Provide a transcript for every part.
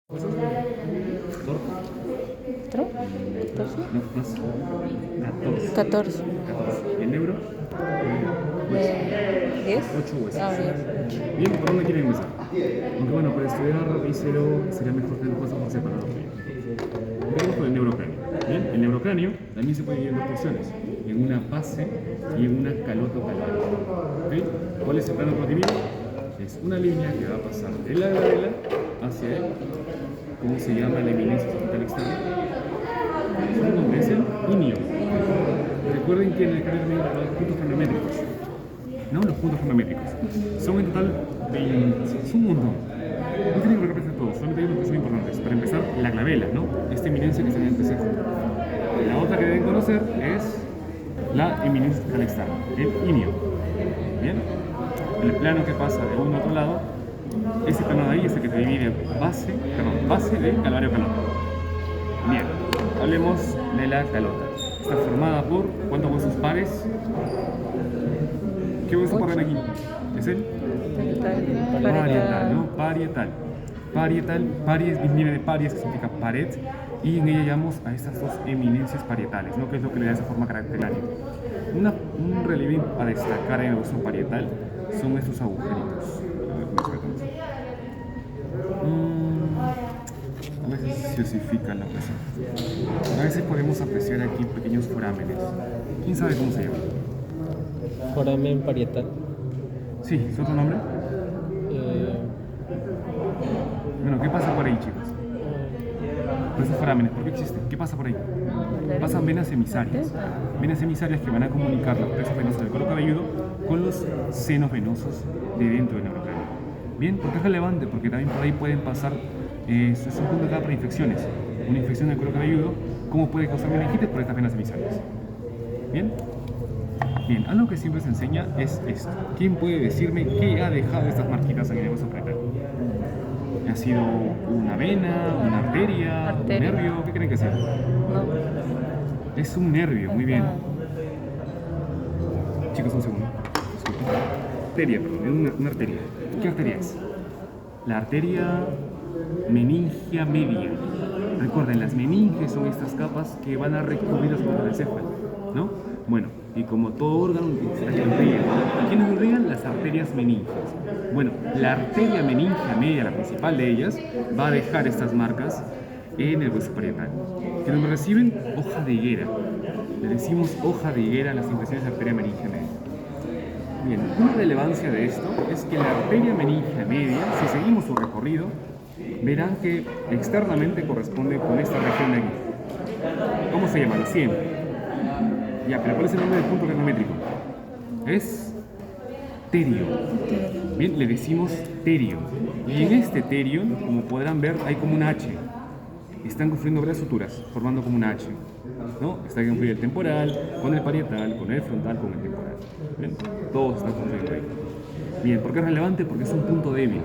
¿Tro? ¿14? No, más. 14. 14. 14. ¿El neuro? ¿10? 8 huesos. Ah, 10. Bien, ¿por dónde quieren empezar? Aunque bueno, para estudiar víscero sería mejor tener cosas por separado. Empezamos con el neurocráneo. Bien, el neurocráneo también se puede dividir en dos porciones, en una base y en una calota o calvario. ¿Okay? ¿Cuál es el plano que lo divide? Es una línea que va a pasar de la glabela hacia el, ¿cómo se llama la eminencia sagittal externa? Su nombre es el inio. Recuerden que en el cráneo también hay puntos cronométricos. ¿No? Los puntos cronométricos. Son en total 20, son un montón. No tienen que repetir todos, solamente hay unos que son importantes. Para empezar, la glabela, ¿no? Esta eminencia que está en el entrecejo. La otra que deben conocer es la eminencia sagittal externa, el inio. ¿Bien? El plano que pasa de uno a otro lado, ese plano de ahí es el que te divide base de calvario calota. Bien, hablemos de la calota. Está formada por ¿cuántos huesos pares? ¿Qué hueso paran aquí? ¿Es el? Parietal, ¿no? Parietal, paries viene de paries, que significa pared, y en ella llamamos a estas dos eminencias parietales, ¿no? Que es lo que le da esa forma característica. Un relieve a destacar en el hueso parietal son estos agujeritos. A veces se osifican la presión. A veces podemos apreciar aquí pequeños forámenes. ¿Quién sabe cómo se llama? Foramen parietal. Sí, ¿es otro nombre? Bueno, ¿qué pasa por ahí, chicos? Por esos forámenes, ¿por qué existen? ¿Qué pasa por ahí? Pasan venas emisarias. Venas emisarias que van a comunicar los plexos venosos del cuero cabelludo con los senos venosos de dentro del neurocráneo. Bien, ¿por qué es relevante? Porque también por ahí pueden pasar, es un punto de para infecciones. Una infección del cuero cabelludo, ¿cómo puede causar meningitis? Por estas venas emisarias. ¿Bien? Bien, algo que siempre se enseña es esto. ¿Quién puede decirme qué ha dejado estas marquitas en el hueso parietal? ¿Ha sido una vena, una arteria, un nervio? ¿Qué creen que sea? No. Es un nervio, muy bien. Chicos, un segundo. Disculpen. Arteria, perdón, una arteria. ¿Qué arteria es? La arteria meningia media. Recuerden, las meninges son estas capas que van a recubrir los órganos del encéfalo, ¿no? Bueno, y como todo órgano necesita que lo irrigan. ¿Quiénes lo irrigan? Las arterias meninges. Bueno, la arteria meningia media, la principal de ellas, va a dejar estas marcas en el hueso parietal. ¿Qué nombre reciben? Hoja de higuera. Le decimos hoja de higuera a las impresiones de arteria meningia media. Bien, una relevancia de esto es que la arteria meningia media, si seguimos su recorrido, verán que externamente corresponde con esta región de aquí. ¿Cómo se llama? La sien. Ya, pero ¿cuál es el nombre del punto cronométrico? Es terio. Bien, le decimos terio. Y en este terio, como podrán ver, hay como una H. Están construyendo varias suturas, formando como una H, ¿no? Está construido el temporal, con el parietal, con el frontal, con el temporal. ¿Bien? Todos están construyendo ahí. Bien, ¿por qué es relevante? Porque es un punto débil.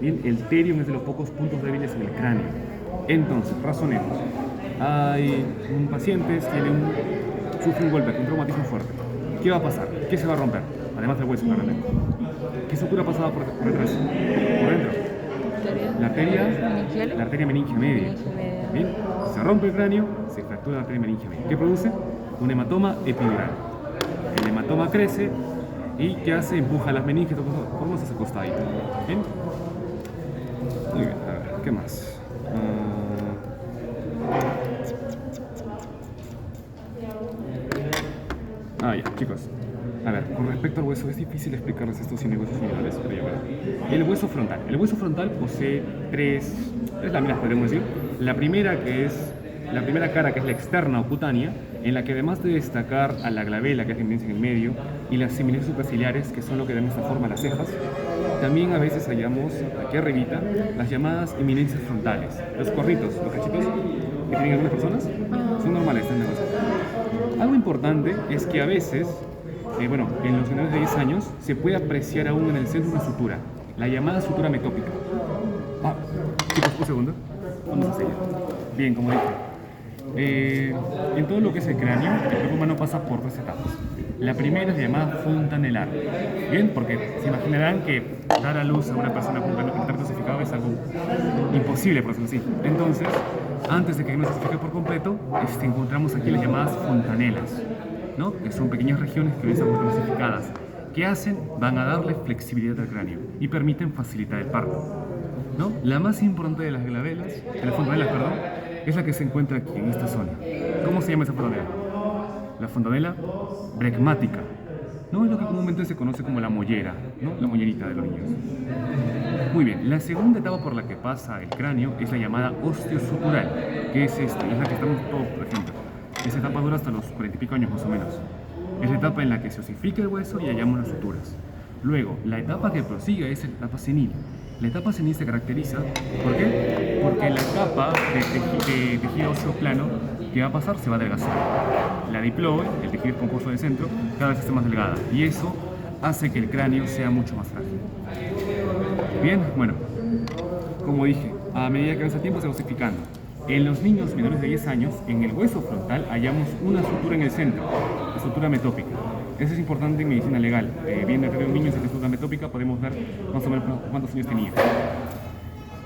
Bien, el terium es de los pocos puntos débiles en el cráneo. Entonces, razonemos. Hay un paciente, sufre un golpe, un traumatismo fuerte. ¿Qué va a pasar? ¿Qué se va a romper? Además del hueso, claramente. ¿Qué sutura pasaba por detrás? Por dentro. La arteria meningia media. Bien, se rompe el cráneo, se fractura la arteria meningia media. ¿Qué produce? Un hematoma epidural. El hematoma crece y ¿qué hace? Empuja las meninges, formas hacia el costadito. ¿Bien? Muy bien, a ver, ¿qué más? Ya, chicos. A ver, con respecto al hueso, es difícil explicarles esto sin huesos similares, pero ya bueno. El hueso frontal. El hueso frontal posee tres láminas, podríamos decir. La primera cara, que es la externa o cutánea, en la que además de destacar a la glabela, que es la eminencia en el medio, y las eminencias superciliares, que son lo que dan esta forma a las cejas, también a veces hallamos, aquí arribita, las llamadas eminencias frontales. Los corritos, los cachitos que tienen algunas personas, son normales, están negociados. Algo importante es que a veces, en los menores de 10 años, se puede apreciar aún en el centro una sutura, la llamada sutura metópica. Chicos, un segundo. Vamos a seguir. Bien, como dije, en todo lo que es el cráneo, el cuerpo humano pasa por tres etapas. La primera es llamada fontanelar. Bien, porque se imaginarán que dar a luz a una persona con un catéter dosificado es algo imposible, por decirlo así. Entonces, antes de que no se dosifique por completo, encontramos aquí las llamadas fontanelas, ¿no? Que son pequeñas regiones que están dosificadas. ¿Qué hacen? Van a darle flexibilidad al cráneo y permiten facilitar el parto, ¿no? La más importante de las glabellas, de las fontanelas, perdón, es la que se encuentra aquí, en esta zona. ¿Cómo se llama esa fontanela? La fontanela bregmática, ¿no? Es lo que comúnmente se conoce como la mollera, ¿no? La mollerita de los niños. Muy bien, la segunda etapa por la que pasa el cráneo es la llamada osteosutural, que es esta, es la que estamos todos, por ejemplo. Esa etapa dura hasta los 40 y pico años más o menos. Es la etapa en la que se osifica el hueso y hallamos las suturas. Luego, la etapa que prosigue es la etapa senil. La etapa senil se caracteriza, ¿por qué? Porque la capa de tejido óseo plano que va a pasar se va a adelgazar. La diploide, el tejido esponjoso del centro, cada vez está más delgada y eso hace que el cráneo sea mucho más frágil. Bien, bueno, como dije, a medida que avanza el tiempo se va osificando. En los niños menores de 10 años, en el hueso frontal hallamos una sutura en el centro, la sutura metópica. Eso es importante en medicina legal. Viendo que un niño sin sutura metópica podemos ver más o menos cuántos años tenía.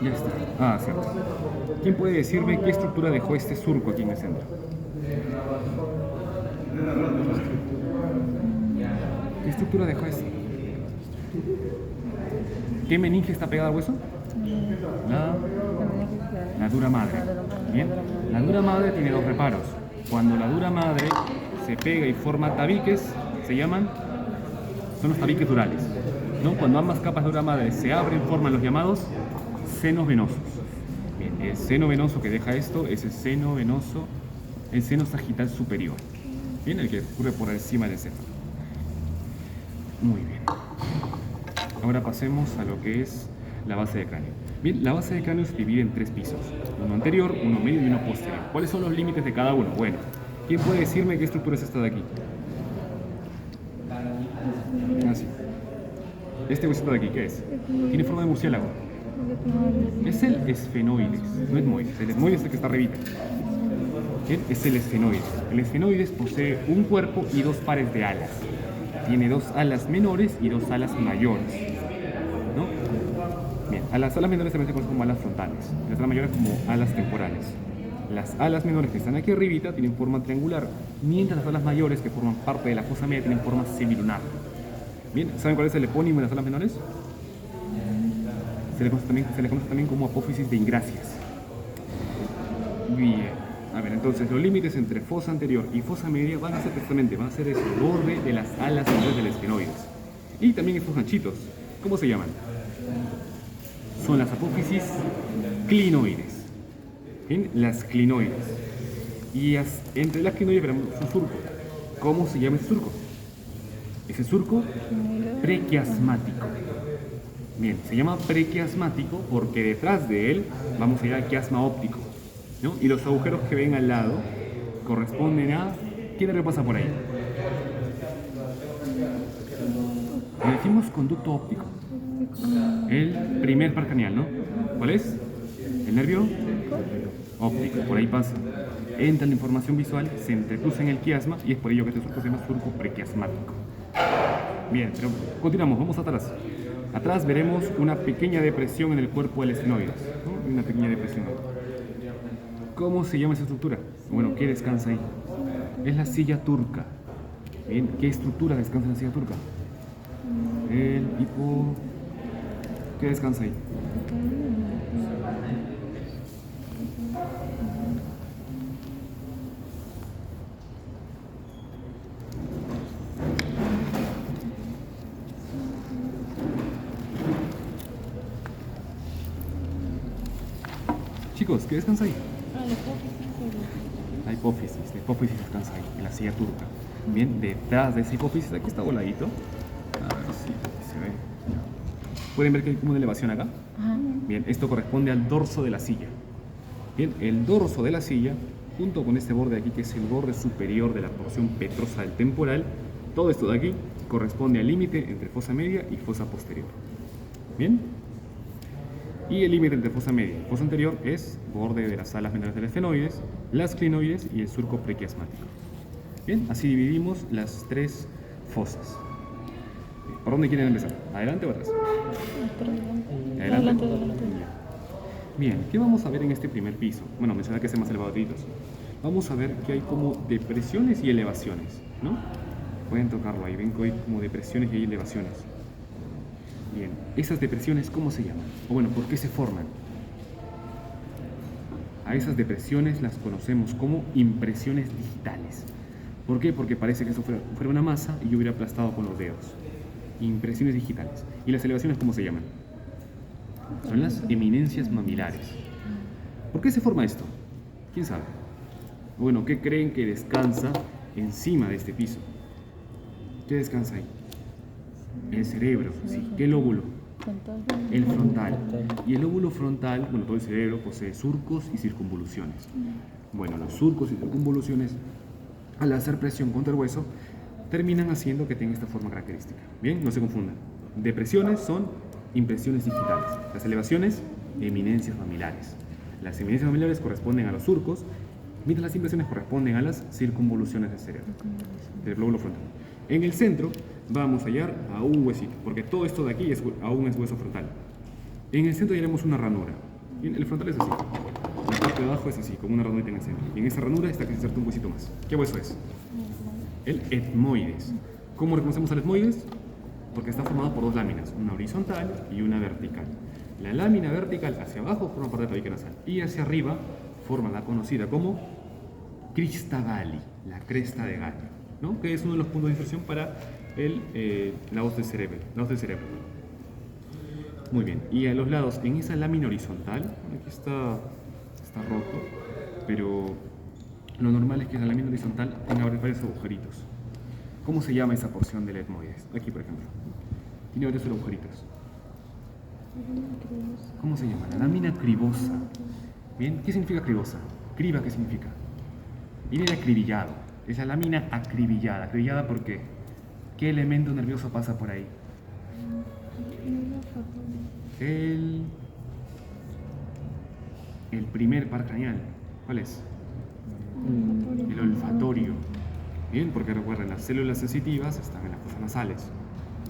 Ya está. Ah, cierto. ¿Quién puede decirme qué estructura dejó este surco aquí en el centro? ¿Qué estructura dejó esto? ¿Qué meninge está pegada al hueso? La dura madre. Bien. La dura madre tiene dos reparos. Cuando la dura madre se pega y forma tabiques, son los tabiques durales, ¿no? Cuando ambas capas de dura madre se abren, forman los llamados senos venosos. Bien, el seno venoso que deja esto es el seno venoso, el seno sagital superior. Bien, el que ocurre por encima del céfalo. Muy bien. Ahora pasemos a lo que es la base de cráneo. Bien, la base de cráneo se divide en 3 pisos. Uno anterior, uno medio y uno posterior. ¿Cuáles son los límites de cada uno? Bueno, ¿quién puede decirme qué estructura es esta de aquí? Así. Este huesito de aquí, ¿qué es? Tiene forma de murciélago. Es el esfenoides, no etmoides. El etmoides es el que está arribita. ¿Bien? Es el esfenoides. El esfenoides posee un cuerpo y 2 pares de alas. Tiene 2 alas menores y 2 alas mayores, ¿no? Bien, a las alas menores también se conocen como alas frontales, las alas mayores como alas temporales. Las alas menores que están aquí arribita tienen forma triangular, mientras las alas mayores que forman parte de la fosa media tienen forma semilunar. Bien, ¿saben cuál es el epónimo de las alas menores? Se le conoce también como apófisis de Ingracias. Bien, a ver, entonces los límites entre fosa anterior y fosa media van a ser precisamente, van a ser el borde de las alas menores del esfenoides. Y también estos ganchitos, ¿cómo se llaman? Son las apófisis clinoides. ¿Bien? Las clinoides. Y entre las clinoides veremos un surco. ¿Cómo se llama ese surco? Ese surco prequiasmático. Bien, se llama prequiasmático porque detrás de él vamos a ir al quiasma óptico, ¿no? Y los agujeros que ven al lado corresponden a... ¿Quién le pasa por ahí? Le decimos conducto óptico. El primer par craneal, ¿no? ¿Cuál es? El nervio óptico, por ahí pasa. Entra la información visual, se entrecruza en el quiasma y es por ello que este surco se llama surco prequiasmático. Bien, pero continuamos, vamos atrás. Atrás veremos una pequeña depresión en el cuerpo del esfenoides, ¿no? Una pequeña depresión. ¿Cómo se llama esa estructura? Bueno, ¿qué descansa ahí? Es la silla turca. Bien, ¿qué estructura descansa en la silla turca? El hipo... ¿Qué descansa ahí? Chicos, ¿qué descansa ahí? La hipófisis descansa ahí, en la silla turca. Bien, detrás de esa hipófisis, aquí está voladito. A ver si se ve. ¿Pueden ver que hay como una elevación acá? Bien, esto corresponde al dorso de la silla. Bien, el dorso de la silla, junto con este borde de aquí, que es el borde superior de la porción petrosa del temporal, todo esto de aquí corresponde al límite entre fosa media y fosa posterior. Bien. Y el límite entre fosa media y fosa anterior es borde de las alas menores del esfenoides, las clinoides y el surco prequiasmático. Bien, así dividimos las 3 fosas. ¿Por dónde quieren empezar? ¿Adelante o atrás? Adelante, adelante. Bien, ¿qué vamos a ver en este primer piso? Bueno, menciona que es el más elevado de todos. Vamos a ver que hay como depresiones y elevaciones, ¿no? Pueden tocarlo ahí, ven que hay como depresiones y hay elevaciones. Bien, esas depresiones, ¿cómo se llaman? O bueno, ¿por qué se forman? A esas depresiones las conocemos como impresiones digitales. ¿Por qué? Porque parece que eso fuera una masa y yo hubiera aplastado con los dedos. Impresiones digitales. ¿Y las elevaciones cómo se llaman? Son las eminencias mamilares. ¿Por qué se forma esto? ¿Quién sabe? Bueno, ¿qué creen que descansa encima de este piso? ¿Qué descansa ahí? El cerebro, sí. ¿Qué lóbulo? El frontal. Y el lóbulo frontal, bueno, todo el cerebro posee surcos y circunvoluciones. Bueno, los surcos y circunvoluciones, al hacer presión contra el hueso, terminan haciendo que tenga esta forma característica. Bien, no se confundan. Depresiones son impresiones digitales. Las elevaciones, eminencias mamilares. Las eminencias mamilares corresponden a los surcos, mientras las impresiones corresponden a las circunvoluciones del cerebro, del lóbulo frontal. En el centro vamos a hallar a un huesito, porque todo esto de aquí aún es hueso frontal. En el centro hallaremos una ranura. Bien, el frontal es así. La parte de abajo es así, como una ranurita en el centro. Y en esa ranura está que se inserta un huesito más. ¿Qué hueso es? El etmoides. ¿Cómo reconocemos al etmoides? Porque está formado por dos láminas, una horizontal y una vertical. La lámina vertical hacia abajo forma parte de la tabique nasal y hacia arriba forma la conocida como crista galli, la cresta de Galli, ¿no? Que es uno de los puntos de inserción para la hoz del cerebro. Muy bien, y a los lados, en esa lámina horizontal, aquí está roto, pero lo normal es que en la lámina horizontal tenga varios agujeritos. ¿Cómo se llama esa porción del etmoides? Aquí, por ejemplo. Tiene varios agujeritos. ¿Cómo se llama? La lámina cribosa. ¿Bien? ¿Qué significa cribosa? Criba, ¿qué significa? Viene de acribillado. Es la lámina acribillada. ¿Acribillada por qué? ¿Qué elemento nervioso pasa por ahí? El primer par craneal. ¿Cuál es? El olfatorio. Bien, porque recuerden, las células sensitivas están en las fosas nasales.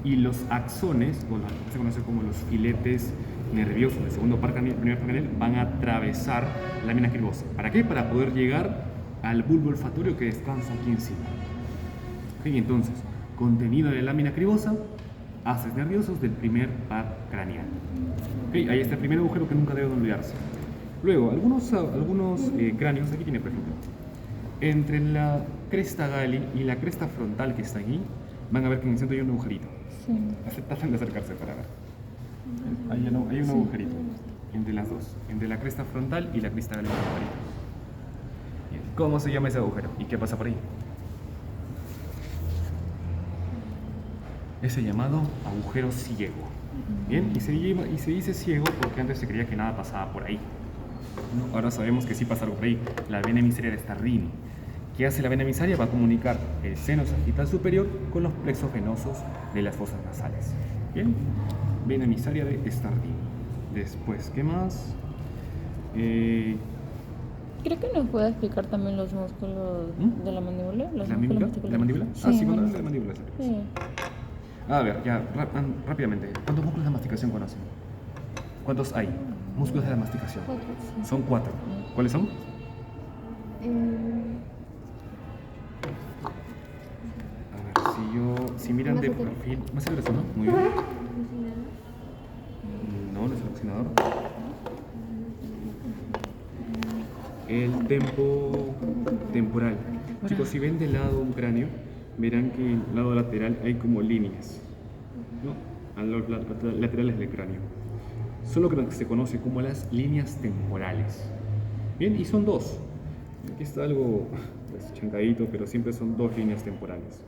Y los axones, o lo que se conoce como los filetes nerviosos del segundo par craneal, primer par craneal, van a atravesar la lámina cribosa. ¿Para qué? Para poder llegar al bulbo olfatorio que descansa aquí encima. Okay, entonces, contenido de la lámina cribosa, haces nerviosos del primer par craneal. Okay, ahí está el primer agujero que nunca debe olvidarse. Luego, algunos cráneos, aquí tiene por ejemplo, entre la cresta Galli y la cresta frontal que está aquí, van a ver que en el centro hay un agujerito. Sí. Tratan de acercarse para ver. Hay un agujerito entre las dos, entre la cresta frontal y la cresta Galli. Bien. ¿Cómo se llama ese agujero? ¿Y qué pasa por ahí? Es el llamado agujero ciego. Bien, y se dice ciego porque antes se creía que nada pasaba por ahí. ¿No? Ahora sabemos que sí pasa algo por ahí. La vena emisaria de Starrini. ¿Qué hace la vena emisaria? Va a comunicar el seno sagital superior con los plexos venosos de las fosas nasales. Bien, vena emisaria de Starrini. Después, ¿qué más? Creo que nos puede explicar también los músculos de la mandíbula. Los ¿La músculos mandíbula? ¿La mandíbula? Sí, Sí, cuando hablan de la mandíbula. Sí. A ver, ya, rápidamente. ¿Cuántos músculos de masticación conocen? ¿Cuántos hay? Músculos de la masticación. Sí. Son 4. ¿Cuáles son? A ver, si miran de perfil... ¿Más el brazo, no? Muy bien. No, no es el oxinador. El tempo temporal. Chicos, si ven de lado un cráneo, verán que en el lado lateral hay como líneas, ¿no? A los laterales del cráneo. Son lo que se conoce como las líneas temporales. Bien, y son dos. Aquí está algo pues, chancadito, pero siempre son dos líneas temporales.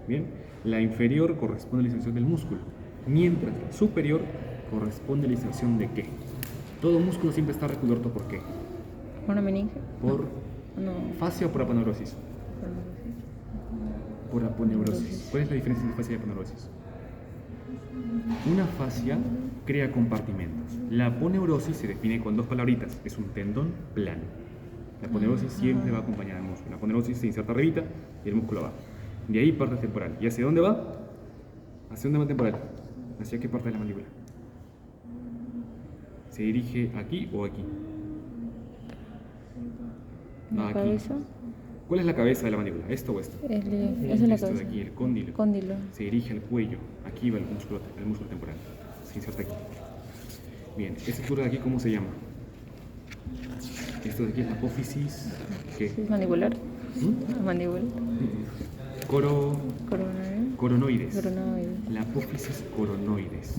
Bien, la inferior corresponde a la inserción del músculo, mientras la superior corresponde a la inserción de qué. Todo músculo siempre está recubierto por qué. ¿Una meninge? Por No. fascia o por aponeurosis. Por aponeurosis. ¿Cuál es la diferencia entre fascia y aponeurosis? Una fascia crea compartimentos. La aponeurosis se define con dos palabritas. Es un tendón plano. La aponeurosis siempre va acompañada del músculo. La aponeurosis se inserta arribita y el músculo abajo. De ahí parte temporal. ¿Y hacia dónde va? ¿Hacia dónde va temporal? ¿Hacia qué parte de la mandíbula? ¿Se dirige aquí o aquí? La Aquí. cabeza. ¿Cuál es la cabeza de la mandíbula? ¿Esto o esto? Esa es la Esto de cabeza. aquí, el cóndilo. Cóndilo. Se dirige al cuello. Aquí va el músculo temporal. Se inserta aquí. Bien, esta estructura de aquí, ¿cómo se llama? Esto de aquí es la apófisis. ¿Qué? Sí, es mandibular. ¿Mm? Mandíbula. Coronario. Coronoides. Coronoide. La apófisis coronoides.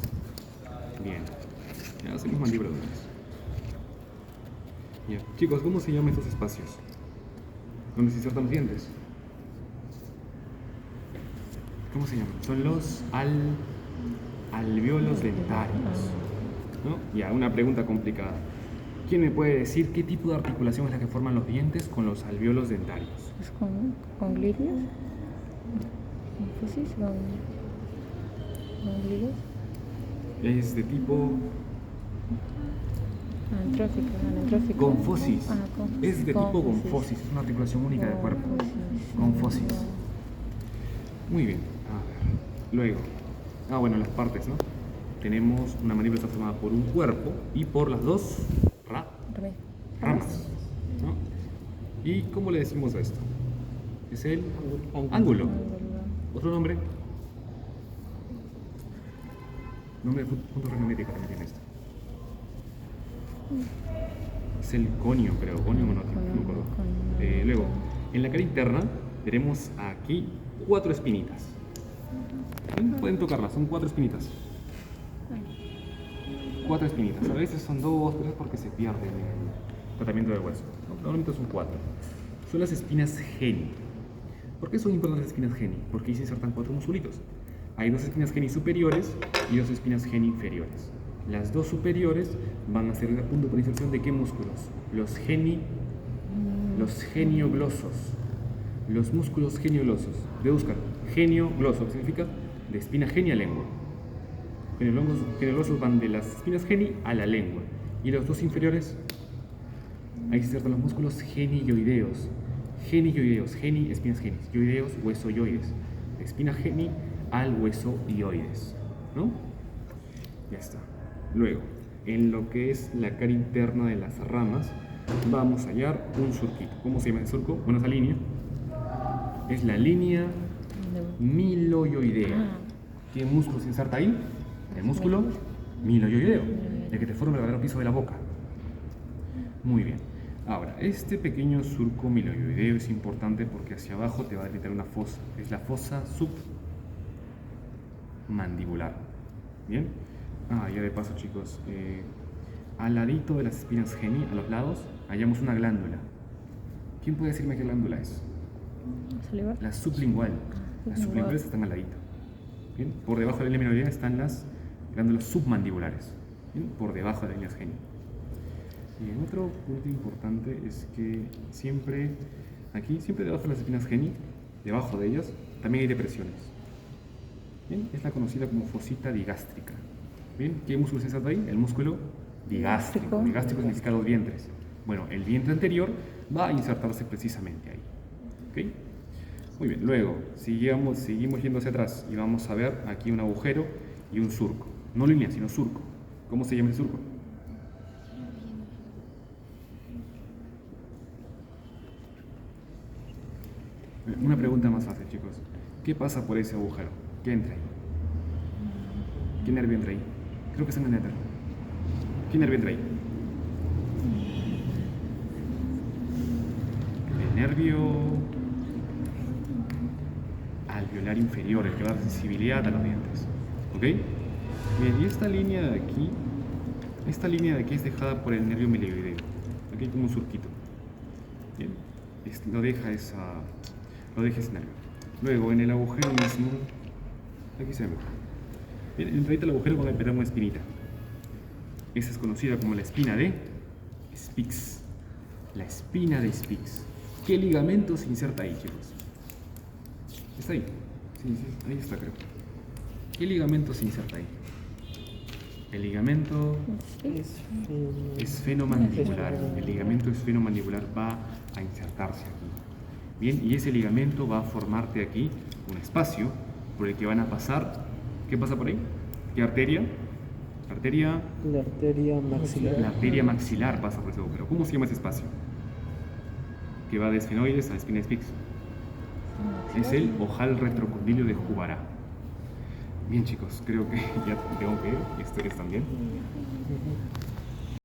Bien. Ya hacemos mandíbula de una vez. Ya. Chicos, ¿cómo se llaman estos espacios? ¿Dónde se insertan los dientes? ¿Cómo se llaman? Son los alvéolos dentarios. ¿No? Ya, una pregunta complicada. ¿Quién me puede decir qué tipo de articulación es la que forman los dientes con los alvéolos dentarios? Es con glirios. Hipófisis, con glirios. Es de tipo Anatrófico. confosis. Confosis. Es de tipo confosis. Es una articulación única del cuerpo. Confosis. Muy bien. A ver. Luego. Bueno, las partes, ¿no? Tenemos una mandíbula está formada por un cuerpo y por las dos ramas. ¿No? ¿Y cómo le decimos a esto? Es el ángulo. ¿Otro nombre? Nombre de punto trigonométrico también tiene esto. Es el conio, creo. Conio monótico, no me acuerdo. Luego, en la cara interna tenemos aquí 4 espinitas. Pueden tocarlas, son 4 espinitas. 4 espinitas. A veces son 2, pero es porque se pierden en el tratamiento del hueso. Normalmente son 4. Son las espinas geni. ¿Por qué son importantes las espinas geni? Porque ahí se insertan 4 musculitos. Hay 2 espinas geni superiores y 2 espinas geni inferiores. Las 2 superiores van a ser el punto de inserción de qué músculos? Los genioglosos. Los músculos genioglosos. Deduzcan. Geniogloso, que significa de espina geni a lengua. Genioglosos van de las espinas geni a la lengua. Y los 2 inferiores, ahí se insertan los músculos genioideos. Geni, espinas genis. Yoideos, huesoioides. De espina geni al hueso ioides. ¿No? Ya está. Luego, en lo que es la cara interna de las ramas, vamos a hallar un surquito. ¿Cómo se llama el surco? Bueno, esa línea es la línea miloioidea. ¿Qué músculo se inserta ahí? El músculo miloioideo, el que te forma el verdadero piso de la boca. Muy bien. Ahora, este pequeño surco miloioideo es importante porque hacia abajo te va a delimitar una fosa. Es la fosa submandibular. ¿Bien? Ya de paso, chicos. Al ladito de las espinas geni, a los lados, hallamos una glándula. ¿Quién puede decirme qué glándula es? ¿Salivar? La sublingual. Las sublinguales están al ladito. ¿Bien? Por debajo de la línea miloidea están las glándulas submandibulares. ¿Bien? Por debajo de las líneas geni. Y otro punto importante es que siempre debajo de las espinas geni, debajo de ellas, también hay depresiones. ¿Bien? Es la conocida como fosita digástrica. ¿Bien? ¿Qué músculo se inserta ahí? El músculo digástrico. Digástrico significa los vientres. Bueno, el vientre anterior va a insertarse precisamente ahí. ¿Ok? Muy bien, luego seguimos yendo hacia atrás y vamos a ver aquí un agujero y un surco. No línea, sino surco. ¿Cómo se llama el surco? Una pregunta más fácil, chicos. ¿Qué pasa por ese agujero? ¿Qué entra ahí? ¿Qué nervio entra ahí? Creo que es en el néter. ¿Qué nervio entra ahí? El nervio alveolar inferior, el que va a dar sensibilidad a los dientes. ¿Ok? Bien, y esta línea de aquí es dejada por el nervio miloioideo. Aquí hay como un surquito. Bien, lo deja ese nervio. Luego, en el agujero mismo, aquí se ve mejor. Bien, en el agujero van a encontrar una espinita. Esa es conocida como la espina de Spix. La espina de Spix. ¿Qué ligamento se inserta ahí, chicos? ¿Está ahí? Sí, ahí está, creo. ¿Qué ligamento se inserta ahí? El ligamento esfenomandibular. El ligamento esfenomandibular va a insertarse aquí. Bien, y ese ligamento va a formarte aquí un espacio por el que van a pasar. ¿Qué pasa por ahí? ¿Qué arteria? Arteria. La arteria maxilar. La arteria maxilar pasa por ese agujero. ¿Cómo se llama ese espacio? Que va de esfenoides a espina de Spix. Es el ojal retrocondilio de Juvara. Bien, chicos, creo que ya tengo que ir. Y ustedes también.